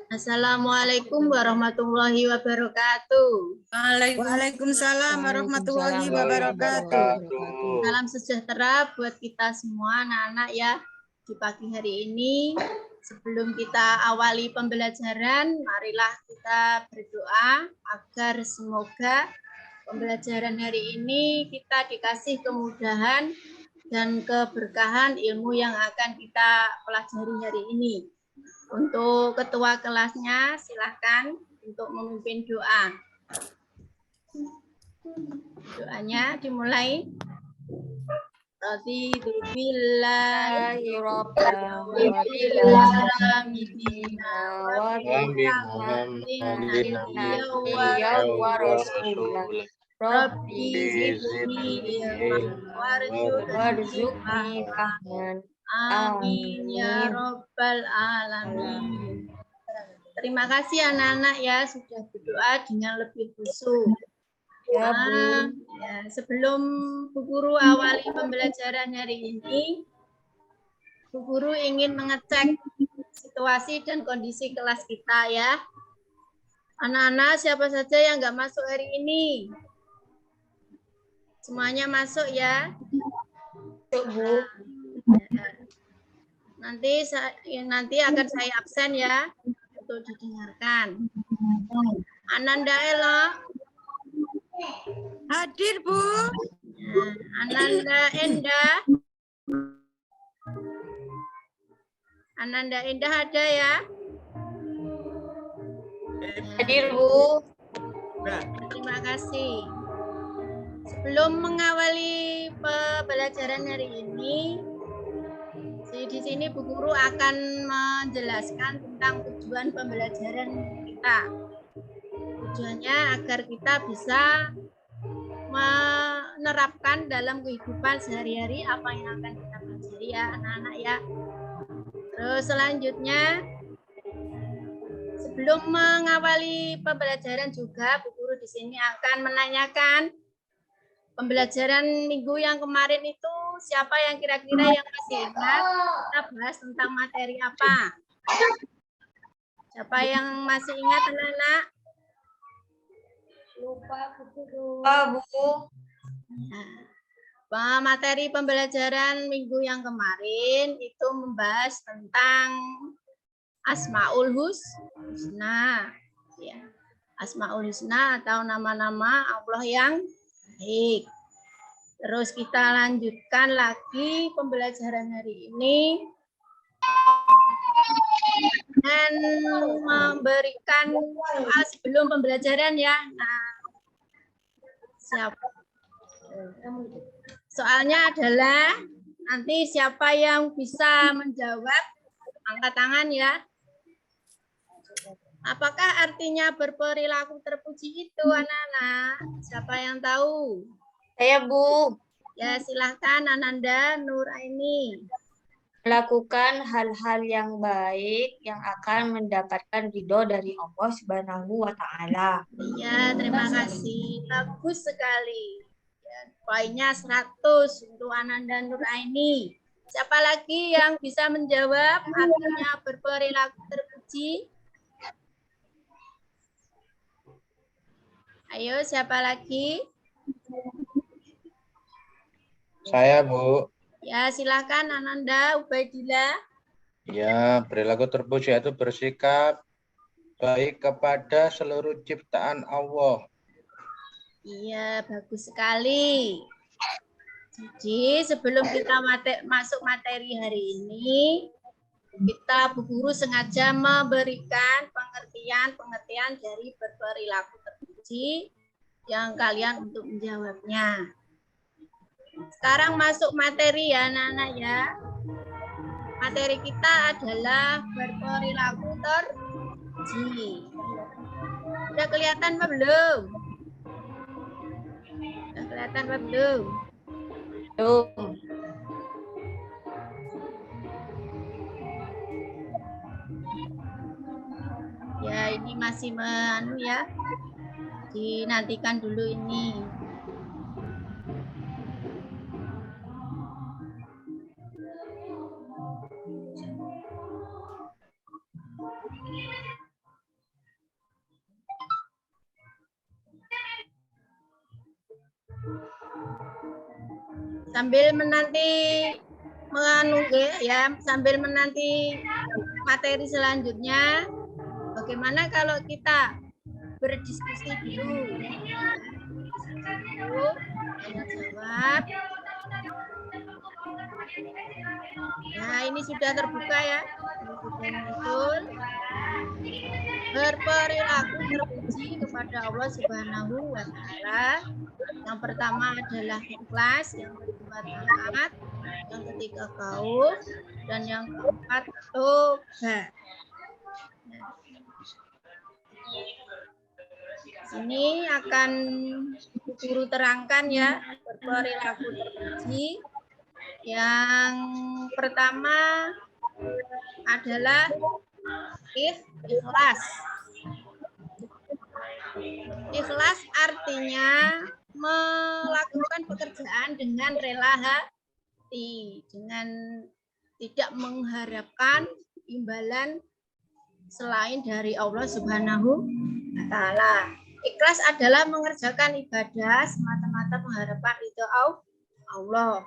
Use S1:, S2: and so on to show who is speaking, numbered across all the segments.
S1: Assalamualaikum warahmatullahi wabarakatuh.
S2: Waalaikumsalam warahmatullahi wabarakatuh.
S1: Salam sejahtera buat kita semua anak-anak ya di pagi hari ini. Sebelum kita awali pembelajaran, marilah kita berdoa agar semoga pembelajaran hari ini kita dikasih kemudahan dan keberkahan ilmu yang akan kita pelajari hari ini. Untuk ketua kelasnya, silahkan untuk memimpin doa. Doanya dimulai. Raditu billahi Rabbi zidni warzuqni fahman. Amin ya Rabbal Alamin. Terima kasih anak-anak ya sudah berdoa dengan lebih khusyuk. Ya, sebelum Bu Guru awali pembelajaran hari ini, Bu Guru ingin mengecek situasi dan kondisi kelas kita ya. Anak-anak siapa saja yang nggak masuk hari ini? Semuanya masuk ya? Bu. Nanti akan saya absen ya untuk didengarkan. Ananda Ella.
S2: Hadir, Bu.
S1: Ananda Endah. Ananda Endah ada ya?
S3: Hadir, Bu.
S1: Terima kasih. Sebelum mengawali pembelajaran hari ini, di sini Bu Guru akan menjelaskan tentang tujuan pembelajaran kita. Tujuannya agar kita bisa menerapkan dalam kehidupan sehari-hari apa yang akan kita pelajari ya anak-anak ya. Terus selanjutnya, sebelum mengawali pembelajaran juga Bu Guru di sini akan menanyakan pembelajaran minggu yang kemarin itu siapa yang kira-kira yang masih ingat kita bahas tentang materi apa? Siapa yang masih ingat anak-anak?
S3: Lupa, Bu.
S1: Nah, materi pembelajaran minggu yang kemarin itu membahas tentang Asmaul Husna. Ya. Asmaul Husna atau nama-nama Allah yang baik. Terus kita lanjutkan lagi pembelajaran hari ini dan memberikan sebelum pembelajaran ya. Nah, soalnya adalah nanti siapa yang bisa menjawab angkat tangan ya. Apakah artinya berperilaku terpuji itu anak-anak? Siapa yang tahu?
S3: Saya, Bu.
S1: Ya, silahkan Ananda Nuraini.
S3: Melakukan hal-hal yang baik yang akan mendapatkan ridho dari Allah Subhanahu wa Ta'ala.
S1: Iya, terima kasih. Bagus sekali. Ya, poinnya 100 untuk Ananda Nuraini. Siapa lagi yang bisa menjawab artinya berperilaku terpuji? Ayo, siapa lagi?
S4: Saya, Bu.
S1: Ya, silakan Ananda Ubaidillah.
S4: Ya, perilaku terpuji itu bersikap baik kepada seluruh ciptaan Allah.
S1: Iya, bagus sekali. Jadi, sebelum kita masuk materi hari ini, kita Bu Guru sengaja memberikan pengertian dari berperilaku terpuji yang kalian untuk menjawabnya. Sekarang masuk materi ya anak-anak ya. Materi kita adalah berperilaku terpuji. Udah kelihatan apa belum? Udah kelihatan apa belum?
S3: Belum.
S1: Ya ini masih ya. Dinantikan dulu ini. sambil menanti menunggu ya, sambil menanti materi selanjutnya, bagaimana kalau kita berdiskusi dulu? Tanya jawab. Nah, ini sudah terbuka ya. Sudah muncul. Berperilaku terpuji kepada Allah Subhanahu wa Ta'ala. Yang pertama adalah ikhlas, yang kedua taat, yang ketiga kauf, dan yang keempat tobat. Sini akan guru terangkan ya, berperilaku terpuji. Yang pertama adalah ikhlas. Ikhlas artinya melakukan pekerjaan dengan rela hati, dengan tidak mengharapkan imbalan selain dari Allah Subhanahu wa Ta'ala. Ikhlas adalah mengerjakan ibadah semata-mata mengharapkan ridho Allah.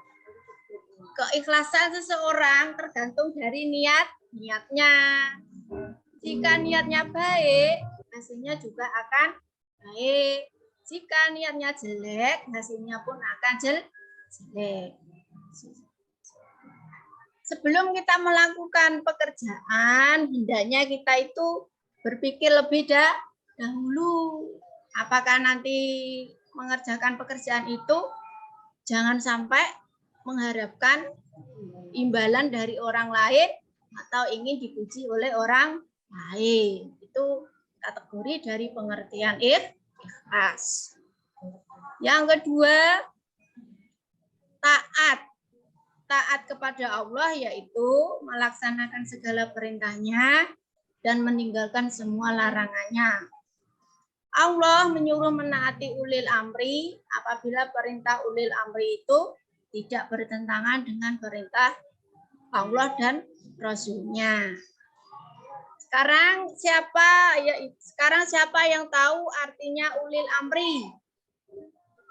S1: Keikhlasan seseorang tergantung dari niatnya. Jika niatnya baik, hasilnya juga akan baik. Jika niatnya jelek, hasilnya pun akan jelek. Sebelum kita melakukan pekerjaan, hendaknya kita itu berpikir lebih dahulu. Apakah nanti mengerjakan pekerjaan itu jangan sampai mengharapkan imbalan dari orang lain atau ingin dipuji oleh orang lain. Itu kategori dari pengertian ikhlas. Yang kedua, taat. Taat kepada Allah yaitu melaksanakan segala perintahnya dan meninggalkan semua larangannya. Allah menyuruh menaati ulil amri apabila perintah ulil amri itu tidak bertentangan dengan perintah Allah dan Rasul-Nya. Sekarang siapa yang tahu artinya ulil amri?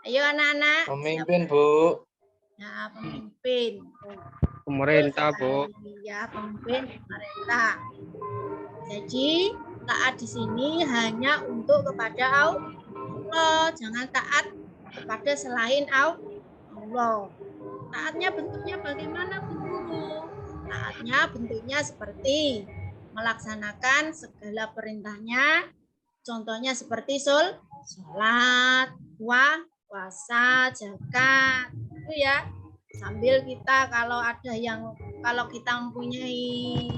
S1: Ayo anak-anak.
S4: Pemimpin, Bu.
S1: Nah, pemimpin.
S2: Pemerintah, Bu.
S1: Ya, pemimpin pemerintah. Jadi, taat di sini hanya untuk kepada Allah. Jangan taat kepada selain Allah. Taatnya bentuknya bagaimana, Bu? Taatnya bentuknya seperti melaksanakan segala perintahnya. Contohnya seperti sholat, puasa, zakat. Itu ya, sambil kita kalau kita mempunyai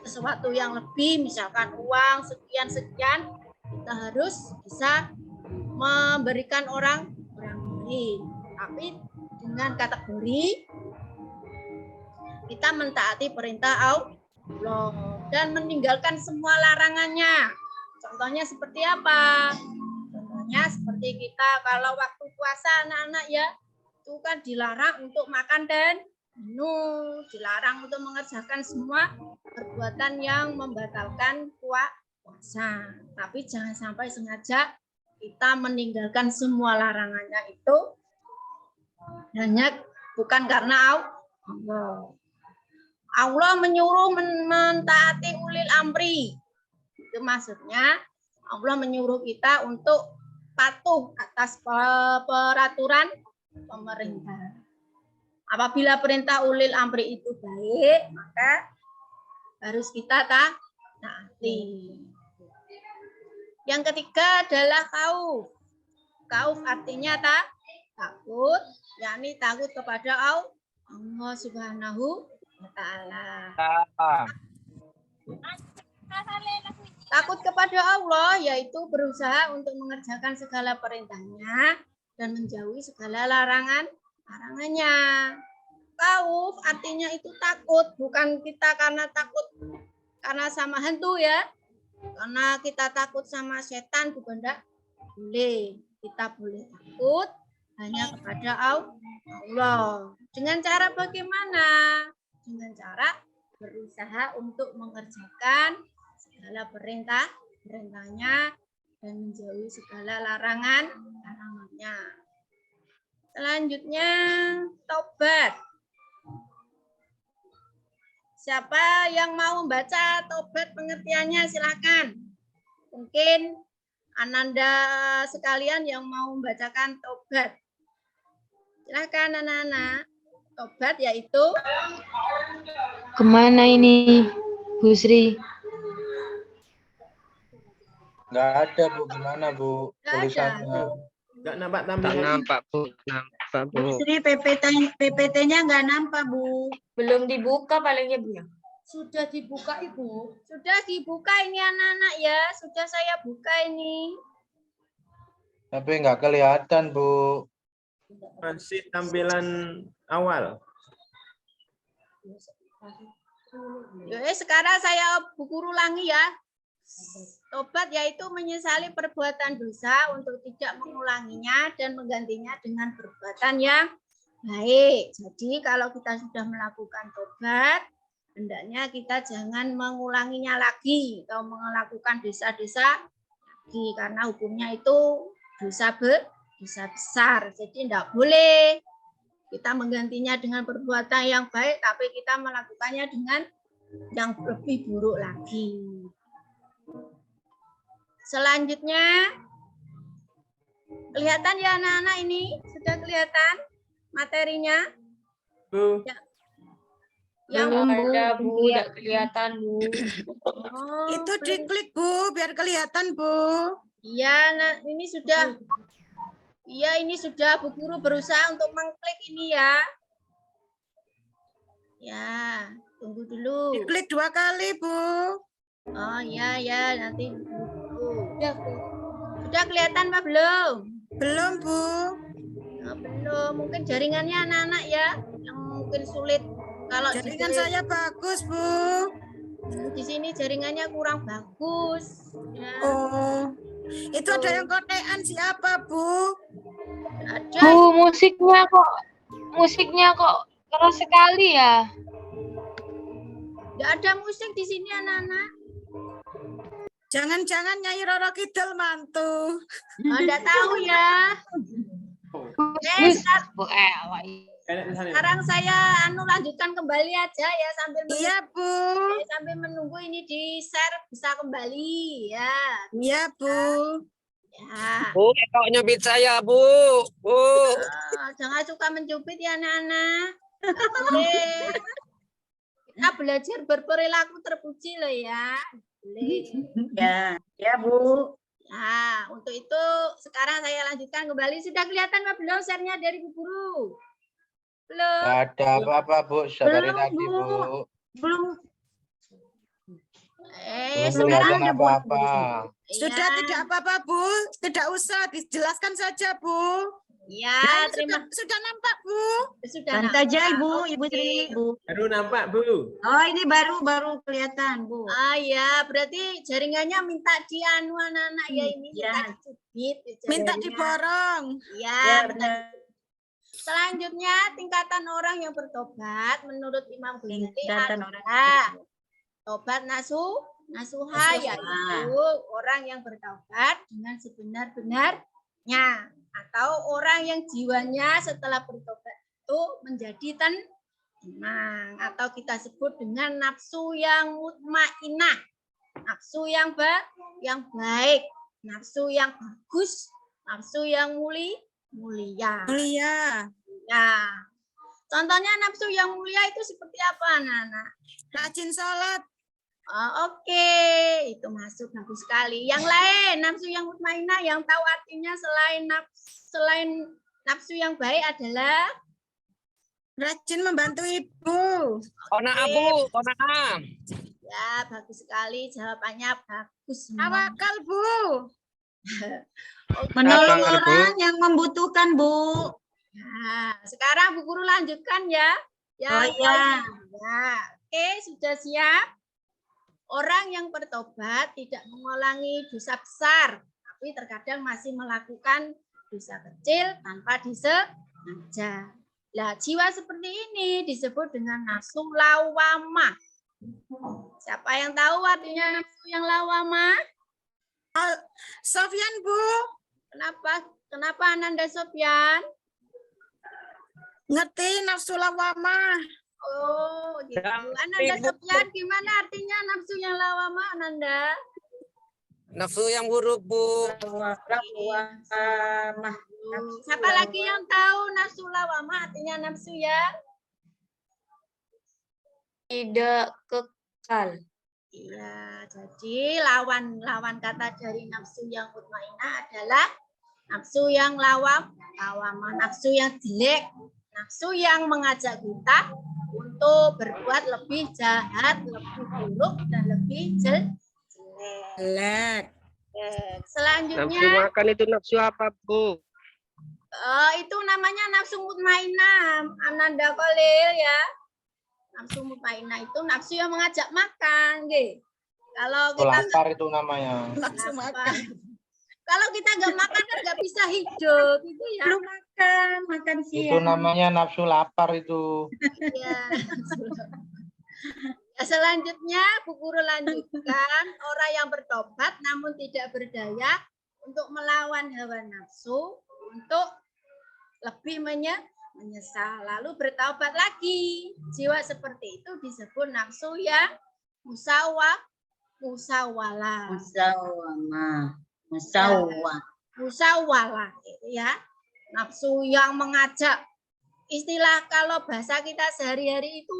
S1: sesuatu yang lebih, misalkan uang sekian, kita harus bisa memberikan orang lain. Tapi dengan kategori kita mentaati perintah Allah dan meninggalkan semua larangannya. Contohnya seperti apa? Contohnya seperti kita kalau waktu puasa anak-anak ya, itu kan dilarang untuk makan dan minum, dilarang untuk mengerjakan semua perbuatan yang membatalkan puasa. Tapi jangan sampai sengaja kita meninggalkan semua larangannya itu hanya bukan karena Allah. Allah menyuruh mentaati ulil amri. Itu maksudnya Allah menyuruh kita untuk patuh atas peraturan pemerintah. Apabila perintah ulil amri itu baik, maka harus kita taati. Yang ketiga adalah kauf. Kauf artinya takut, yakni takut kepada Allah Subhanahu wa Ta'ala. Takut kepada Allah yaitu berusaha untuk mengerjakan segala perintahnya dan menjauhi segala larangannya. Kauf artinya itu takut, bukan kita karena takut karena sama hantu ya. Karena kita takut sama setan bukan enggak boleh. Kita boleh takut hanya kepada Allah. Dengan cara bagaimana? Dengan cara berusaha untuk mengerjakan segala perintahnya dan menjauhi segala larangannya. Selanjutnya tobat. Siapa yang mau membaca tobat pengertiannya silakan. Mungkin Ananda sekalian yang mau membacakan tobat. Silakan anak-anak. Tobat yaitu
S5: Kemana ini, Bu Sri?
S4: Nggak ada, Bu. Gimana, Bu?
S1: Nggak ada.
S4: Tulisannya.
S6: Nggak nampak
S2: Tak
S6: tampilan.
S2: nampak, Bu. Nampak, Bu.
S7: Sri PPT-nya nggak nampak, Bu.
S3: Belum dibuka palingnya Bu.
S1: sudah dibuka Ibu. Sudah dibuka ini anak-anak ya. Sudah saya buka ini.
S4: Tapi nggak kelihatan, Bu.
S6: Masih tampilan awal.
S1: Sekarang saya buku ulangi ya. Tobat yaitu menyesali perbuatan dosa untuk tidak mengulanginya dan menggantinya dengan perbuatan yang baik. Jadi kalau kita sudah melakukan tobat, hendaknya kita jangan mengulanginya lagi atau melakukan dosa-dosa lagi karena hukumnya itu dosa besar. Jadi tidak boleh kita menggantinya dengan perbuatan yang baik, tapi kita melakukannya dengan yang lebih buruk lagi. Selanjutnya, kelihatan ya anak-anak ini? Sudah kelihatan materinya?
S6: Bu,
S1: Yang
S3: Ada Bu, tidak kelihatan Bu.
S1: Oh,
S7: Itu diklik, Bu, biar kelihatan, Bu.
S1: iya, nah, ini sudah. Iya, ini sudah Bu Guru berusaha untuk mengklik ini ya. Ya, tunggu dulu.
S7: Diklik 2 kali, Bu.
S1: Oh iya ya, nanti sudah kelihatan Pak belum?
S7: Belum, Bu.
S1: Oh, belum. Mungkin jaringannya anak-anak ya, yang mungkin sulit. Kalau
S7: Jaringan saya bagus, Bu.
S1: di sini jaringannya kurang bagus. Ya,
S7: Oh. Itu ada yang kotekan siapa, Bu?
S1: ada.
S5: Bu, musiknya kok keras sekali ya.
S1: Tidak ada musik di sini anak-anak.
S7: Jangan-jangan Nyai Roro Kidul mantu.
S1: Tidak tahu ya. Sekarang saya lanjutkan kembali aja ya sambil
S7: Iya, Bu.
S1: sambil menunggu ini di share bisa kembali ya.
S7: Iya, Bu.
S1: Ya.
S2: Bu, kok nyubit saya, Bu. Bu.
S1: Jangan suka mencubit ya anak-anak. Boleh. Kita belajar berperilaku terpuji loh ya. Boleh.
S7: Ya, Bu.
S1: Nah, untuk itu sekarang saya lanjutkan kembali. Sudah kelihatan Pak belum share-nya dari Bu Guru? Belum.
S4: Nggak ada apa-apa, Bu. Dari tadi, Bu.
S7: Belum.
S4: Belum
S1: Sekarang
S4: kelihatan apa-apa.
S7: Sudah tidak apa-apa, Bu. Tidak usah dijelaskan saja, Bu.
S1: Ya,
S7: Nah,
S1: terima
S7: sudah nampak, Bu.
S1: sudah.
S7: Santai aja,
S1: nampak.
S7: Ibu,
S1: Oke.
S7: Ibu Sri, Bu.
S6: baru nampak, Bu.
S7: Oh, ini baru kelihatan, Bu.
S1: Ah ya, berarti jaringannya minta anak-anak ya ini
S7: Ya.
S1: minta dicubit.
S7: Minta
S1: jaringannya.
S7: diborong.
S1: Ya,
S7: Ya,
S1: benar.
S7: benar.
S1: Selanjutnya tingkatan orang yang bertobat menurut Imam Ghazali
S7: Tingkatan orang
S1: adalah tobat nasuha
S7: Nasuha.
S1: yaitu orang yang bertobat dengan sebenar-benarnya atau orang yang jiwanya setelah bertobat itu menjadi tenang atau kita sebut dengan nafsu yang mutmainah, nafsu yang baik, nafsu yang bagus, nafsu yang mulia.
S7: Mulia.
S1: Nah, contohnya nafsu yang mulia itu seperti apa, anak-anak?
S7: Rajin sholat.
S1: Oke, itu masuk bagus sekali. Yang lain, nafsu yang mutmainah yang tahu artinya selain nafsu yang baik adalah
S7: Rajin membantu Ibu.
S2: Kona Bu, kona.
S1: ya bagus sekali jawabannya bagus. semua.
S7: Tawakal, Bu.
S2: Menolong
S7: orang yang membutuhkan, Bu.
S1: Nah, sekarang Bu Guru lanjutkan ya.
S7: Oh, iya.
S1: Ya, oke, sudah siap. Orang yang bertobat tidak mengulangi dosa besar, tapi terkadang masih melakukan dosa kecil tanpa disengaja. Nah, jiwa seperti ini disebut dengan nafsu lawamah. Siapa yang tahu artinya nafsu yang lawamah?
S7: Sofyan, Bu.
S1: Kenapa Ananda Sofyan?
S7: Ngerti nafsu lawamah.
S1: Oh, gitu.
S2: Dan
S1: Ananda
S2: ibu-
S1: Sofyan, gimana artinya nafsu yang lawama, Ananda?
S2: Nafsu yang buruk, Bu.
S1: Siapa lagi yang tahu nafsu lawama artinya nafsu ya?
S3: Tidak kekal.
S1: Iya, jadi lawan kata dari nafsu yang mutmainah adalah nafsu yang lawamah, nafsu yang jelek, nafsu yang mengajak kita untuk berbuat lebih jahat, lebih buruk, dan lebih jelek.
S7: Jelek.
S2: Nafsu
S1: Selanjutnya,
S2: makan itu nafsu apa, Bu?
S1: itu namanya nafsu mutmainah, Ananda Kolil ya. Nafsu mutmainah itu nafsu yang mengajak makan, nggih. Kalau
S4: Itu
S1: kita
S4: lapar itu namanya.
S7: Nafsu makan.
S1: kalau kita nggak makan kan nggak bisa hidup, gitu ya.
S3: Belum makan
S4: Itu namanya nafsu lapar itu.
S1: Ya. Ya, selanjutnya Bu Guru lanjutkan, orang yang bertobat namun tidak berdaya untuk melawan hawa nafsu untuk lebih menyesal lalu bertaubat lagi. Jiwa seperti itu disebut nafsu yang musawalah. Musawalah gitu ya. Nafsu yang mengajak. Istilah kalau bahasa kita sehari-hari itu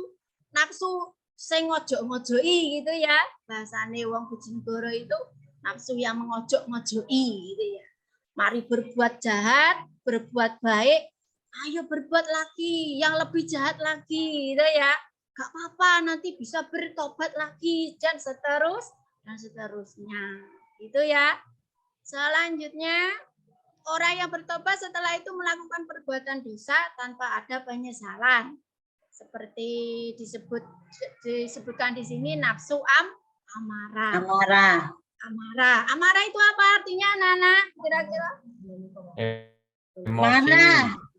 S1: nafsu sing ngojok-ngojoi gitu ya. Bahasane wong Bojonegoro itu nafsu yang mengojok-ngojoi gitu ya. Mari berbuat jahat, berbuat baik, ayo berbuat lagi, yang lebih jahat lagi gitu ya. Gak apa-apa, nanti bisa bertobat lagi dan seterusnya. Gitu ya. Selanjutnya, orang yang bertobat setelah itu melakukan perbuatan dosa tanpa ada penyesalan. Seperti disebutkan di sini nafsu amarah. Amarah itu apa artinya, Nana? Kira-kira?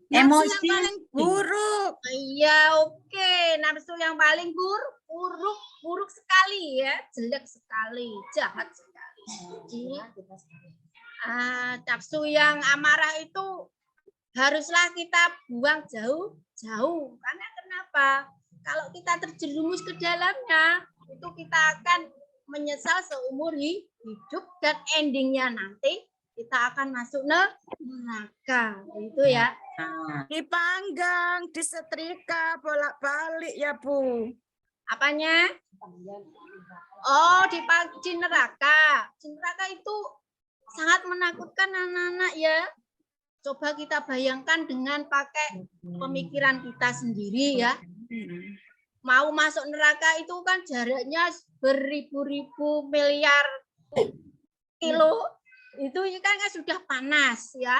S7: Nafsu yang paling buruk.
S1: Iya, oke. Nafsu yang paling buruk sekali ya, jelek sekali, jahat sekali. Nafsu yang amarah itu haruslah kita buang jauh. Karena kenapa? Kalau kita terjerumus ke dalamnya, itu kita akan menyesal seumur hidup dan endingnya nanti kita akan masuk neraka. Itu ya.
S7: Dipanggang, disetrika, bolak-balik ya Bu.
S1: Apanya? Oh, di neraka. Di neraka itu sangat menakutkan anak-anak ya. Coba kita bayangkan dengan pakai pemikiran kita sendiri ya. Mau masuk neraka itu kan jaraknya beribu-ribu miliar kilo. Itu kan sudah panas ya.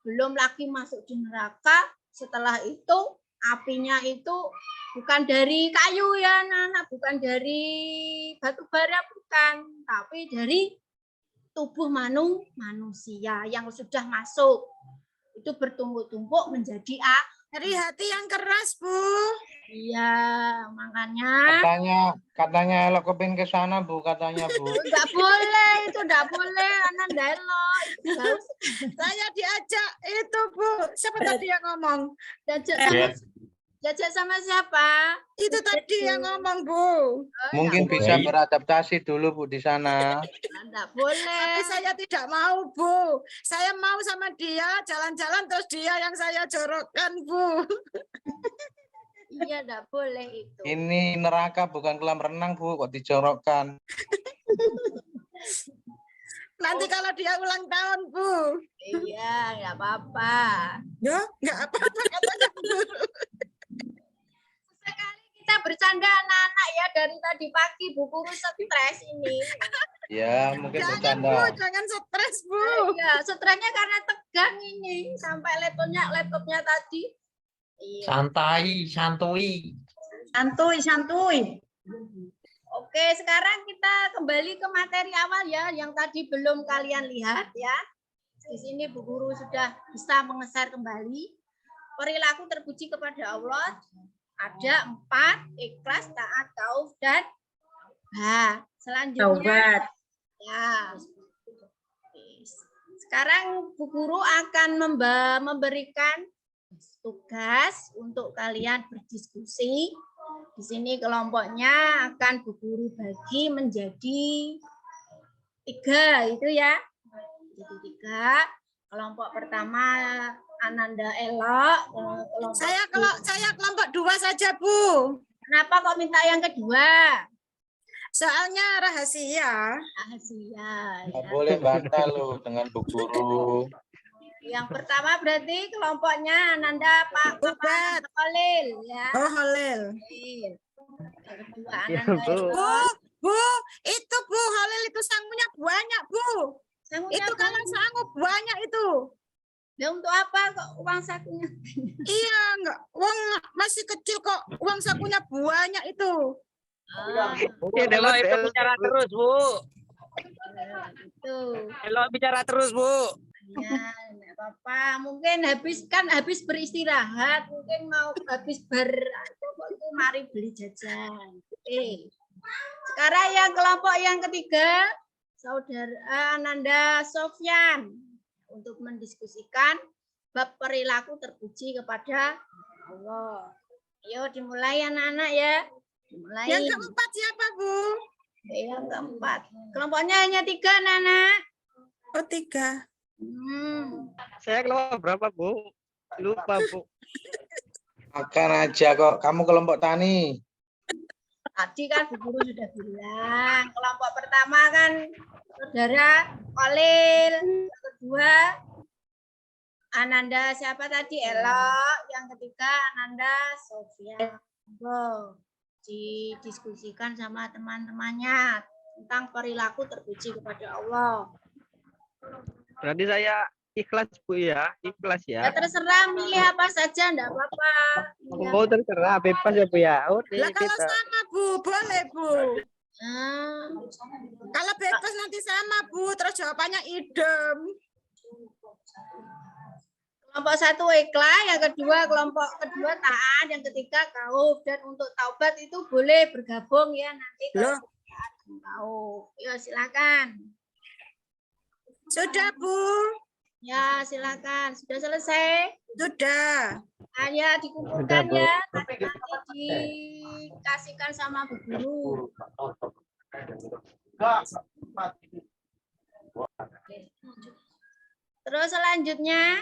S1: Belum lagi masuk di neraka. Setelah itu apinya itu bukan dari kayu ya, anak, bukan dari batu bara, bukan, tapi dari tubuh manusia yang sudah masuk. Itu bertumpuk-tumpuk menjadi
S7: Dari hati yang keras, Bu.
S1: Iya, makanya
S4: Katanya elok kepin ke sana, Bu, katanya, Bu.
S1: enggak boleh, itu enggak boleh, anak elok.
S7: Saya diajak itu, Bu. Siapa tadi yang ngomong?
S1: Jajak sama siapa?
S7: Itu tadi yang ngomong, Bu.
S4: Mungkin bisa beradaptasi dulu, Bu, di sana.
S1: Enggak boleh.
S7: Tapi saya tidak mau, Bu. Saya mau sama dia jalan-jalan terus dia yang saya jorokkan, Bu.
S1: Iya, enggak boleh itu.
S4: Ini neraka bukan kolam renang, Bu, kok dijorokkan.
S7: Nanti kalau dia ulang tahun, Bu.
S1: Iya, enggak apa-apa.
S7: Ya, nggak apa-apa katanya, Bu.
S1: Sekali kita bercanda anak-anak ya dari tadi pagi Bu Guru stres ini.
S4: Ya, mungkin
S7: Jangan, Bu,
S4: bercanda.
S7: jangan stres, Bu.
S1: Iya, stresnya karena tegang ini sampai laptopnya tadi. Iya.
S8: Santuy.
S1: Oke, sekarang kita kembali ke materi awal ya yang tadi belum kalian lihat ya. Di sini Bu Guru sudah bisa mengeser kembali. Perilaku terpuji kepada Allah. Ada 4, ikhlas, taat, tauf, dan selanjutnya ya. Sekarang Bu Guru akan memberikan tugas untuk kalian berdiskusi. Di sini kelompoknya akan Bu Guru bagi menjadi 3 itu ya. Jadi 3. Kelompok pertama Ananda Elok.
S7: Saya kelompok 2 saja, Bu.
S1: Kenapa kok minta yang kedua?
S7: Soalnya rahasia.
S1: Rahasia.
S4: Nggak
S1: Ya.
S4: boleh bantah loh dengan Bu Guru.
S1: Yang pertama berarti kelompoknya Ananda Pak
S7: Bubat.
S1: Khalil ya.
S7: Oh, Halil.
S1: Yang kedua
S2: Ya,
S1: Ananda
S2: Bu.
S1: Elok.
S7: Bu, itu Bu Halil itu sangunya banyak, Bu.
S1: Sangunya
S7: Itu kalau sangu banyak itu.
S1: Ya, untuk apa kok uang sakunya?
S7: Iya, enggak. Uang masih kecil kok. Uang sakunya banyak itu.
S2: Mungkin Elok itu bicara terus, Bu.
S1: Itu.
S2: Elok bicara terus, Bu.
S1: Ya, enggak apa-apa. Mungkin habis beristirahat, mungkin mau habis itu mari beli jajan. Sekarang yang kelompok yang ketiga, Saudara Ananda Sofyan untuk mendiskusikan bab perilaku terpuji kepada Allah. Ayo dimulai anak-anak ya. Dimulai.
S7: Yang keempat siapa, Bu?
S1: Yang keempat. Kelompoknya hanya 3 anak.
S7: Oh, 3.
S2: Saya kelompok berapa, Bu? Lupa, Bu.
S4: Makan aja kok. Kamu kelompok tani.
S1: Tadi kan Bu Guru sudah bilang, kelompok pertama kan Saudara Khalil, yang kedua Ananda siapa tadi? Elok, yang ketiga Ananda Sofia. Didiskusikan sama teman-temannya tentang perilaku terpuji kepada Allah.
S2: Berarti saya ikhlas, Bu ya. Ikhlas
S1: Ya
S2: ya.
S1: terserah milih apa saja, enggak apa-apa.
S2: Oh, terserah. Bebas ya, Bu ya. Oh,
S7: Lah kalau
S2: bebas.
S7: sama, Bu, boleh, Bu.
S1: Ah,
S7: Kalau bebas nanti sama, Bu. Terus jawabannya idem.
S1: kelompok 1 ikhlas, yang kedua kelompok kedua taat, yang ketiga kauf. Dan untuk taubat itu boleh bergabung ya nanti kalau kauf. Ya silakan.
S7: Sudah, Bu.
S1: Ya silakan. Sudah selesai?
S7: Sudah.
S1: Ya dikumpulkan
S2: Sudah, Bu.
S1: ya. Nanti dikasihkan sama Bu Guru. Terus selanjutnya.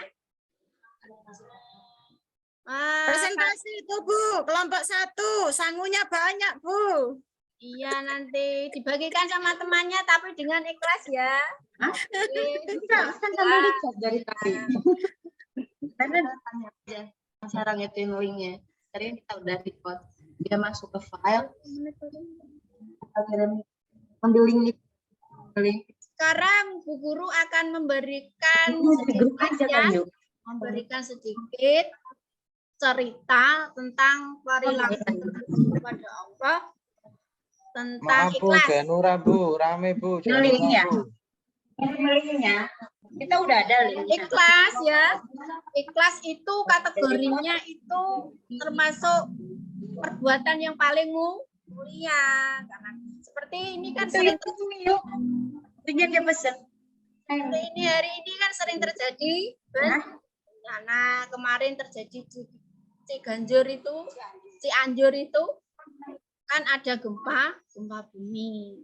S7: Presentasi itu, Bu. Kelompok 1. Sangunya banyak, Bu.
S1: Iya nanti dibagikan sama temannya tapi dengan ikhlas ya.
S3: Kan sama Richard dari tadi. Karena tanya aja sekarang itu yang linknya. Tadi kita udah record. Dia masuk ke file. Akhirnya ambil link.
S1: Sekarang Bu Guru akan memberikan sedikit cerita tentang perilaku kepada Allah, tentang
S4: Maaf Bu,
S1: ikhlas.
S4: Janura Bu, rame Bu.
S3: Linknya.
S4: Bu.
S3: Linknya. Kita udah ada linknya.
S1: Ikhlas ya. Ikhlas itu kategorinya itu termasuk perbuatan yang paling mulia. Karena seperti ini kan sering terjadi. Ini hari ini kan sering terjadi. Nah, kemarin terjadi di Cianjur itu kan ada gempa bumi.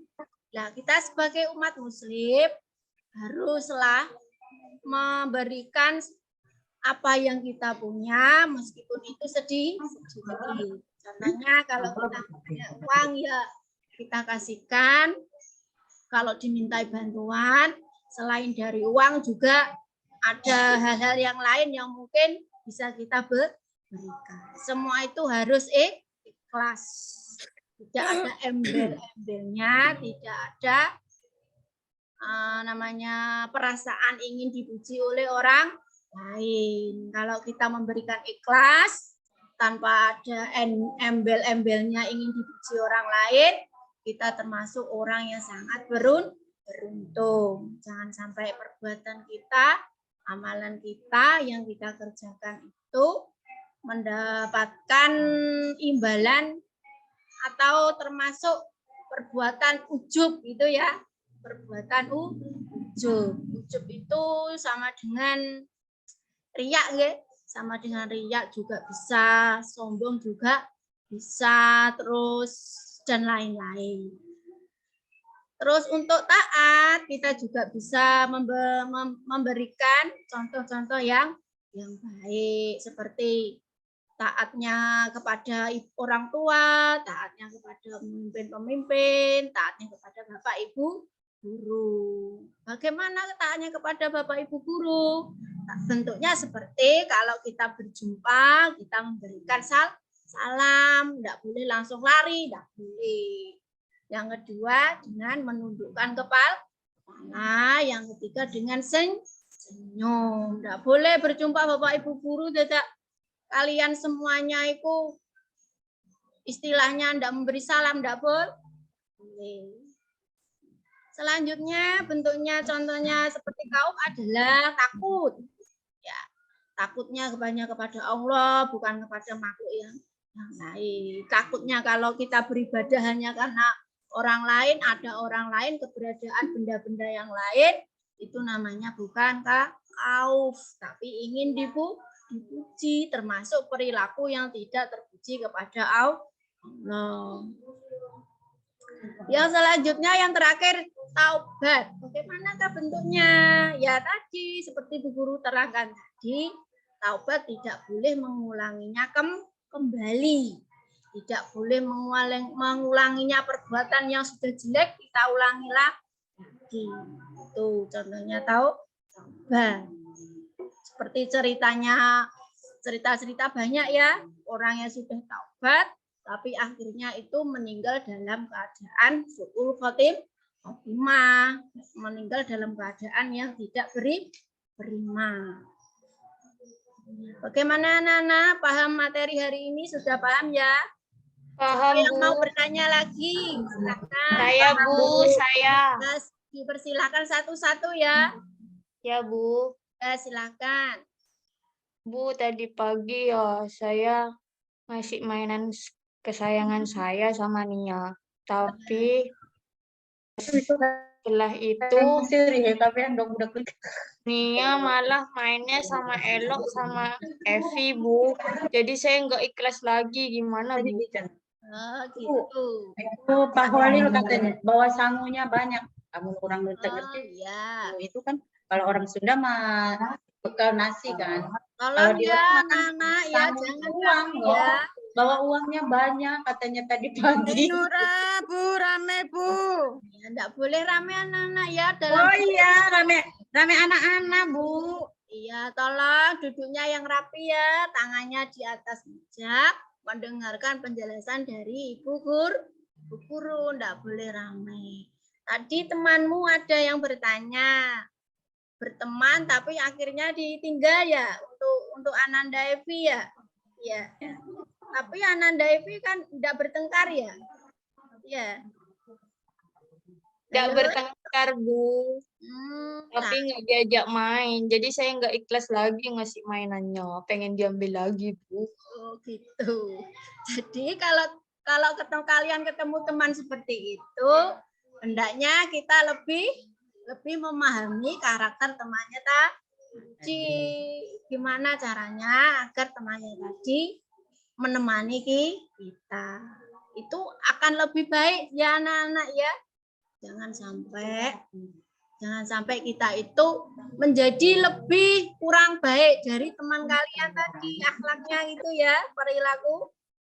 S1: Nah, kita sebagai umat Muslim haruslah memberikan apa yang kita punya, meskipun itu sedikit. Contohnya kalau kita punya uang ya kita kasihkan. Kalau dimintai bantuan, selain dari uang juga ada hal-hal yang lain yang mungkin bisa kita berikan. Semua itu harus ikhlas. Tidak ada embel-embelnya, tidak ada namanya perasaan ingin dipuji oleh orang lain. Kalau kita memberikan ikhlas tanpa ada embel-embelnya ingin dipuji orang lain, kita termasuk orang yang sangat beruntung. Jangan sampai perbuatan kita, amalan kita yang kita kerjakan itu mendapatkan imbalan atau termasuk perbuatan ujub itu ya. Perbuatan ujub. Ujub itu sama dengan riak ya. sama dengan riya juga bisa, sombong juga bisa, terus dan lain-lain. Terus untuk taat kita juga bisa memberikan contoh-contoh yang baik, seperti taatnya kepada orang tua, taatnya kepada pemimpin-pemimpin, taatnya kepada bapak ibu guru. Bagaimana taatnya kepada bapak ibu guru? Bentuknya seperti kalau kita berjumpa, kita memberikan salam, tidak boleh langsung lari, tidak boleh. Yang kedua dengan menundukkan kepala. Nah, yang ketiga dengan senyum. Tidak boleh berjumpa bapak ibu guru tidak kalian semuanya itu istilahnya tidak memberi salam, tidak boleh. Selanjutnya bentuknya contohnya seperti kaum adalah takut. Ya, takutnya kepada Allah bukan kepada makhluk yang lain. Takutnya kalau kita beribadah hanya karena orang lain, ada orang lain, keberadaan benda-benda yang lain, itu namanya bukan khauf, tapi ingin dipuji, termasuk perilaku yang tidak terpuji kepada Allah. Yang selanjutnya, yang terakhir, taubat. Bagaimanakah bentuknya? Ya tadi, seperti Bu Guru terangkan tadi, taubat tidak boleh mengulanginya kembali. Tidak boleh mengulanginya perbuatan yang sudah jelek, kita ulangi lagi. Itu contohnya taubat. Seperti cerita-cerita banyak ya, orang yang sudah taubat, tapi akhirnya itu meninggal dalam keadaan su'ul khotimah, meninggal dalam keadaan yang tidak beriman. Bagaimana anak-anak? Paham materi hari ini? Sudah paham ya?
S5: Paham,
S1: Yang
S5: Bu.
S1: mau bertanya lagi, silakan.
S5: Saya, Bu, saya.
S1: Dipersilakan satu-satu ya.
S5: Ya, Bu.
S1: Ya, silakan.
S5: Bu, tadi pagi ya saya ngasih mainan kesayangan saya sama Nia. Tapi setelah itu Nia malah mainnya sama Elok sama Evi, Bu. Jadi saya nggak ikhlas lagi. Gimana, Bu?
S1: Oh, gitu.
S3: Itu Pak Holil katanya bawa sangunya banyak. Kamu kurang ngerti.
S1: Ya.
S3: Itu kan kalau orang Sunda mah bekal nasi kan.
S1: Tolong
S3: di
S1: ya,
S3: rumah kan
S1: anak-anak ya, jangan
S3: uang
S1: kamu ya.
S3: Bawa uangnya banyak katanya tadi pagi.
S7: Nura, Bu, rame, Bu.
S1: Ya, enggak boleh rame anak-anak ya dalam.
S3: Oh iya, rame anak-anak, Bu.
S1: Iya, tolong duduknya yang rapi ya, tangannya di atas meja, mendengarkan penjelasan dari Ibu Guru, enggak boleh rame. Tadi temanmu ada yang berteman tapi akhirnya ditinggal ya untuk Ananda Evi ya. Ya. Tapi Ananda Evi kan enggak bertengkar ya. Ya.
S5: Nggak bertengkar, Bu. Tapi nggak diajak main. Jadi saya nggak ikhlas lagi ngasih mainannya. Pengen diambil lagi, Bu.
S1: Oh gitu. Jadi kalau kalian ketemu teman seperti itu, hendaknya kita lebih memahami karakter temannya tadi. Gimana caranya agar temannya tadi menemani kita. Itu akan lebih baik ya anak-anak ya. Jangan sampai kita itu menjadi lebih kurang baik dari teman kalian tadi, akhlaknya itu ya,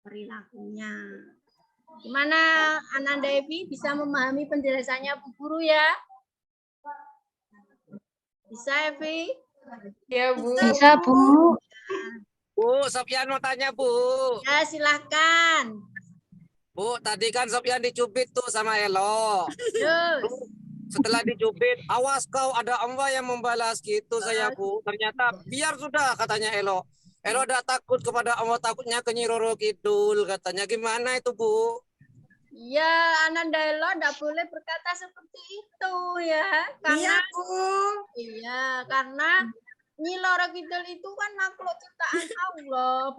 S1: perilakunya. Gimana Ananda Evi bisa memahami penjelasannya Bu Guru ya? Bisa Evi?
S5: Ya, Bu. Bisa, Bu.
S2: Bu, Sofyan mau tanya, Bu.
S1: Ya, silahkan.
S2: Bu, tadi kan Sofyan dicubit tuh sama Elo.
S1: Terus.
S2: Setelah dicubit, awas kau ada Allah yang membalas gitu saya, Bu. Ternyata biar sudah katanya Elo. Elo udah takut kepada Allah, takutnya ke Nyi Roro Kidul katanya. Gimana itu, Bu?
S1: Ya, Ananda Elo tidak boleh berkata seperti itu ya. Karena,
S7: Iya, Bu.
S1: Iya, karena Nyi Roro Kidul itu kan makhluk ciptaan Allah,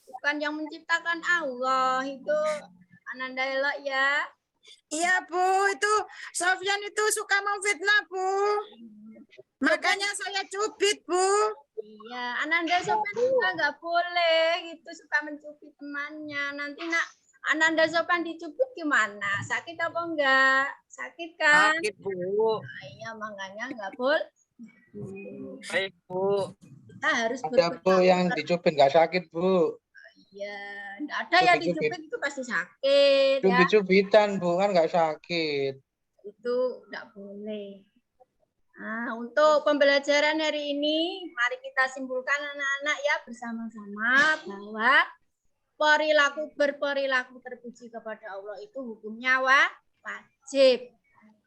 S1: bukan yang menciptakan Allah. Itu Ananda Elo ya.
S7: Iya Bu, itu Sofyan itu suka memfitnah Bu. Makanya saya cubit Bu.
S1: Iya, Ananda Sopan juga nggak boleh itu suka mencubit temannya. Nanti nak Ananda Sopan dicubit gimana? Sakit apa enggak? Sakit kan?
S2: Sakit, Bu.
S1: Nah, iya, makanya nggak boleh.
S2: Baik, Bu.
S1: Kita harus
S4: Ada Bu yang dicubit nggak sakit Bu.
S1: Iya, nggak ada ya
S4: Cubit-cubit.
S1: dicubit itu pasti sakit ya.
S4: Cubit-cubitan Bu kan nggak sakit.
S1: Itu nggak boleh. Nah, untuk pembelajaran hari ini, mari kita simpulkan anak-anak ya bersama-sama bahwa berperilaku terpuji kepada Allah itu hukumnya wajib.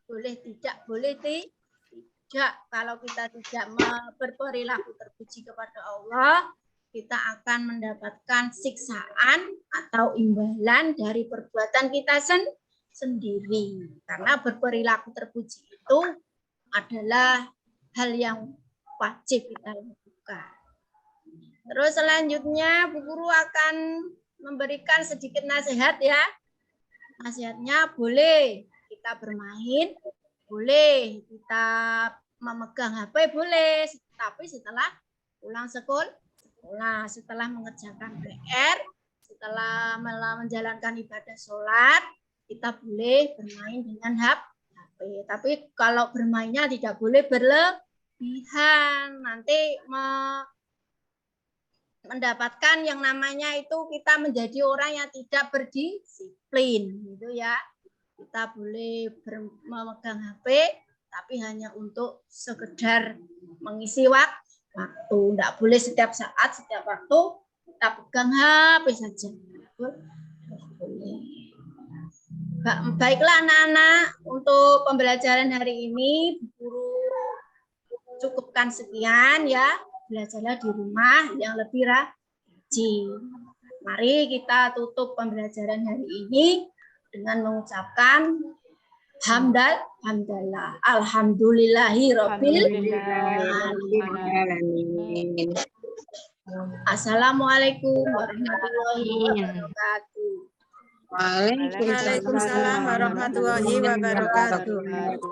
S1: Boleh tidak, boleh tidak. Kalau kita tidak berperilaku terpuji kepada Allah, kita akan mendapatkan siksaan atau imbalan dari perbuatan kita sendiri. Karena berperilaku terpuji itu adalah hal yang wajib kita lakukan. Terus selanjutnya Bu Guru akan memberikan sedikit nasihat ya. Nasihatnya boleh kita bermain, boleh kita memegang HP, boleh. Tapi setelah pulang sekolah, setelah mengerjakan PR, setelah menjalankan ibadah sholat, kita boleh bermain dengan HP. Tapi kalau bermainnya tidak boleh berlebihan. Nanti mendapatkan yang namanya itu kita menjadi orang yang tidak berdisiplin, gitu ya. Kita boleh memegang HP, tapi hanya untuk sekedar mengisi waktu. Tidak boleh setiap saat, setiap waktu kita pegang HP saja. Boleh. Baiklah anak-anak, untuk pembelajaran hari ini Guru cukupkan sekian ya. Belajarlah di rumah yang lebih rajin. Mari kita tutup pembelajaran hari ini dengan mengucapkan hamdalah. Alhamdulillahirabbil alamin. Assalamualaikum warahmatullahi wabarakatuh.
S7: Waalaikumsalam warahmatullahi wabarakatuh.